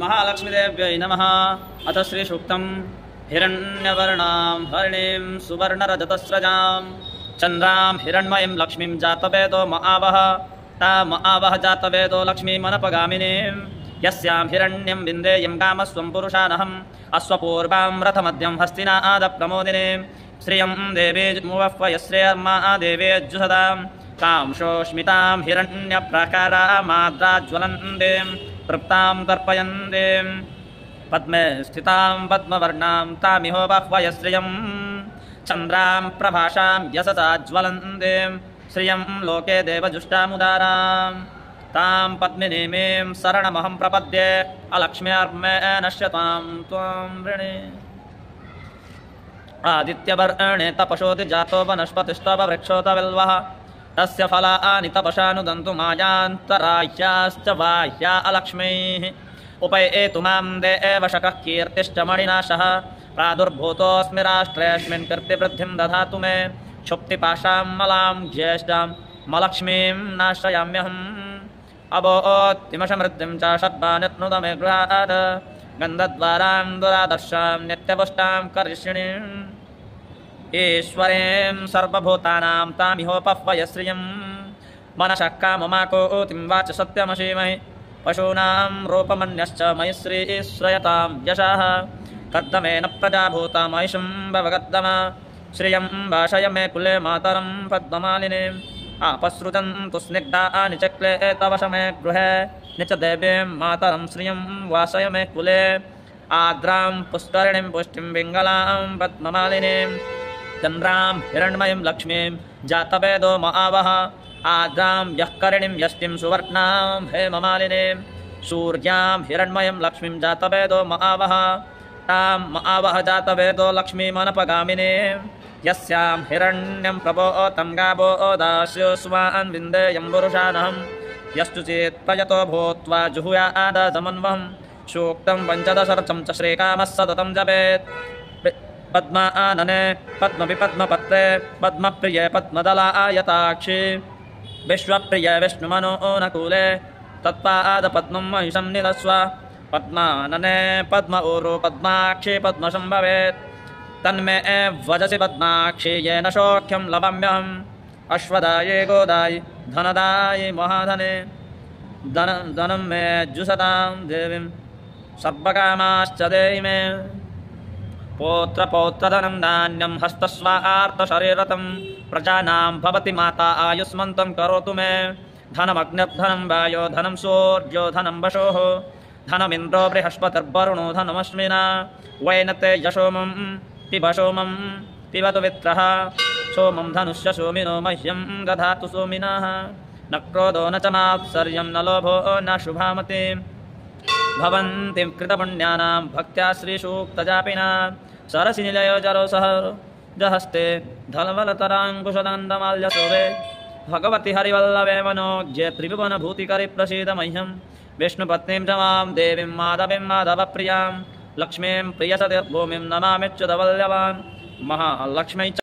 महालक्ष्मीदेव्यै नमः। अथ श्रीसूक्तम् हिरण्यवर्णां हरिणीं सुवर्णरजतस्रजां चन्द्रां हिरण्मयीं लक्ष्मीं जातवेदो महावः ताम् आवह जातवेदो लक्ष्मीमनपगामिनीं यस्यां हिरण्यं विन्देयं कामस्वं पुरुषानहम् अश्वपूर्वां रथमध्यं हस्तिनादप्रमोदिनीं श्रियं देवी मुवह्वयश्रेयर्मा देवेज्जुसदां कांशोऽस्मितां हिरण्यप्राकारामाद्राज्वलन्तीं तृप्तां तर्पयन्तीं पद्मे स्थितां पद्मवर्णां तामिहोपह्वयश्रियं चन्द्रां प्रभाषां यशसा ज्वलन्तीं श्रियं लोके देवजुष्टामुदारां तां पद्मिनीमीं शरणमहं प्रपद्ये अलक्ष्म्यार्मे नश्यतां त्वां वृणे आदित्यवर्णे तपशोति जातो वनस्पतिस्तववृक्षोतविल्वः तस्य फलानि तपसानुदन्तु मायान्तराह्याश्च बाह्या अलक्ष्मीः उपैतु मां देव शकः कीर्तिश्च मणिनाशः प्रादुर्भूतोऽस्मि राष्ट्रेऽस्मिन् कीर्तिवृद्धिं दधातु मे क्षुप्तिपाशां मलां ज्येष्ठां मलक्ष्मीं नाशयाम्यहम् अबोत्तिमसमृद्धिं च षड्बानित्नुत मे गृहात् गन्धद्वारां दुरादर्शां नित्यपुष्टां करिष्यणीम् ईश्वरीं सर्वभूतानां तामिहोपह्वयश्रियं मनसः काममाकोतिं वाच सत्यमशीमहि पशूनां रूपमन्यश्च मयि श्रीश्रयतां यशः कद्दमेन प्रजाभूता महिषं भवगद्दम श्रियं भाषय मे कुले मातरं पद्ममालिनीम् आपसृजन्तु स्निग्धानि चक्ले तव शमे गृहे निच देवीं मातरं श्रियं वासय मे कुले आर्द्रां पुष्करिणीं पुष्टिं पिङ्गलां पद्ममालिनीं चन्द्रां हिरण्मयीं लक्ष्मीं जातवेदो महावः आर्द्रां यः करिणीं यष्टिं सुवर्णां हेममालिनीं सूर्यां हिरण्मयीं लक्ष्मीं जातवेदो महावः तां महावः जातवेदो लक्ष्मीमनपगामिनीं यस्यां हिरण्यं प्रबोतं गावो दास्योऽस्मान् विन्देयं पुरुषानहं यस्तु चेत् प्रयतो भूत्वा जुहुयादमन्वहं सूक्तं पञ्चदशरथं च श्रीकामः सततं जपेत् पद्मानने पद्मविपद्मपत्रे पद्मप्रिये पद्मदलायताक्षि विश्वप्रिये विष्णुमनोनुकूले तत्पादपद्मं महिषं निलस्व पद्मानने पद्म ऊरु पद्माक्षि पद्मशम्भवेत् तन्मे वजसि पद्माक्षि येन सौख्यं लभाम्यहम् अश्वदाये गोदायि धनदायि महाधने धनं मे जुषतां देवीं सर्वकामाश्च देहि मे पौत्रपौत्रधनं धान्यं हस्तस्वार्थशरीरतं प्रजानां भवति माता आयुष्मन्तं करोतु मे धनमग्निर्धनं वायो धनं सूर्यो धनं वशोः धनमिन्द्रो बृहस्पतिर्वरुणो धनमश्विना वैनते यशोमं पिब सोमं पिबतु वित्रः सोमं धनुष्य सोमिनो मह्यं दधातु सोमिनः न क्रोधो न च मात्सर्यं न लोभो न शुभामतिं भवन्ति कृतपुण्यानां भक्त्या श्रीसूक्तजापिनां सरसिनिलयो जरोसः जहस्ते धनबलतराङ्कुशदण्डमाल्यशोभे भगवति हरिवल्लभे मनोज्ञे त्रिभुवनभूतिकरि प्रसीद मह्यं विष्णुपत्नीं च मां देवीं माधवीं माधवप्रियां लक्ष्मीं प्रियसतिर्भूमिं नमामिच्युतवल्लभां महालक्ष्मी